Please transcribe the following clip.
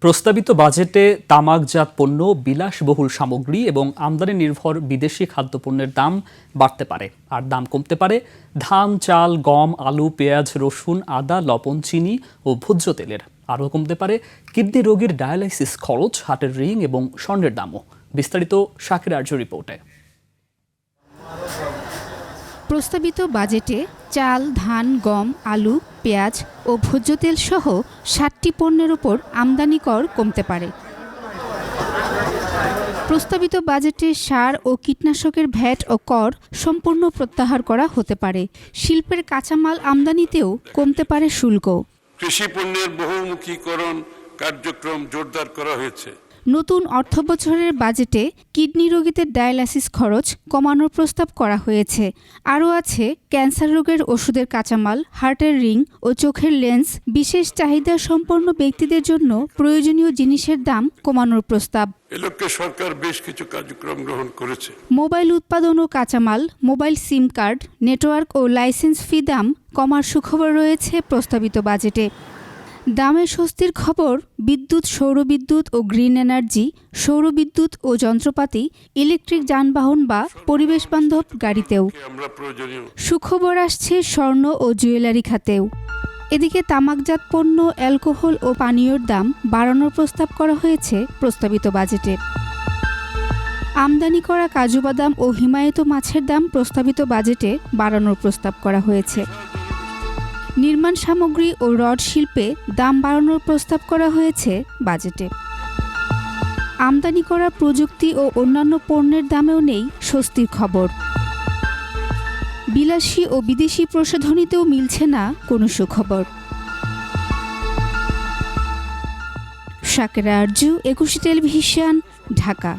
প্রস্তাবিত বাজেটে তামাকজাত পণ্য, বিলাসবহুল সামগ্রী এবং আমদানি নির্ভর বিদেশি খাদ্যপণ্যের দাম বাড়তে পারে, আর দাম কমতে পারে ধান, চাল, গম, আলু, পেঁয়াজ, রসুন, আদা, লবণ, চিনি ও ভোজ্য তেলের। আরও কমতে পারে কিডনি রোগীর ডায়ালাইসিস খরচ, হার্টের রিং এবং স্বর্ণের দামও। বিস্তারিত শাকির আরজু রিপোর্টে। প্রস্তাবিত বাজেটে চাল, ধান, গম, আলু, পেঁয়াজ ও ভোজ্য তেল সহ ৬০টি পণ্যের ওপর আমদানি কর কমতে পারে। প্রস্তাবিত বাজেটে সার ও কীটনাশকের ভ্যাট ও কর সম্পূর্ণ প্রত্যাহার করা হতে পারে। শিল্পের কাঁচামাল আমদানিতেও কমতে পারে শুল্ক। কৃষি পণ্যের বহুমুখীকরণ কার্যক্রম জোরদার করা হয়েছে। নতুন অর্থবছরের বাজেটে কিডনি রোগীদের ডায়ালাইসিস খরচ কমানোর প্রস্তাব করা হয়েছে। আরও আছে ক্যান্সার রোগের ওষুধের কাঁচামাল, হার্টের রিং ও চোখের লেন্স। বিশেষ চাহিদা সম্পন্ন ব্যক্তিদের জন্য প্রয়োজনীয় জিনিসের দাম কমানোর প্রস্তাব। এ লক্ষ্যে সরকার বেশ কিছু কার্যক্রম গ্রহণ করেছে। মোবাইল উৎপাদন ও কাঁচামাল, মোবাইল সিম কার্ড, নেটওয়ার্ক ও লাইসেন্স ফি দাম কমার সুখবর রয়েছে প্রস্তাবিত বাজেটে। দামে স্বস্তির খবর বিদ্যুৎ, সৌরবিদ্যুৎ ও গ্রিন এনার্জি, সৌরবিদ্যুৎ ও যন্ত্রপাতি, ইলেকট্রিক যানবাহন বা পরিবেশবান্ধব গাড়িতেও। সুখবর আসছে স্বর্ণ ও জুয়েলারি খাতেও। এদিকে তামাকজাত পণ্য, অ্যালকোহল ও পানীয়র দাম বাড়ানোর প্রস্তাব করা হয়েছে প্রস্তাবিত বাজেটে। আমদানি করা কাজু বাদাম ও হিমায়িত মাছের দাম প্রস্তাবিত বাজেটে বাড়ানোর প্রস্তাব করা হয়েছে। নির্মাণ সামগ্রী ও রড শিল্পে দাম বাড়ানোর প্রস্তাব করা হয়েছে বাজেটে। আমদানি করা প্রযুক্তি ও অন্যান্য পণ্যের দামেও নেই স্বস্তির খবর। বিলাসী ও বিদেশি প্রসাধনীতেও মিলছে না কোনো সুখবর। শাকিরা আরজু, একুশে টেলিভিশন, ঢাকা।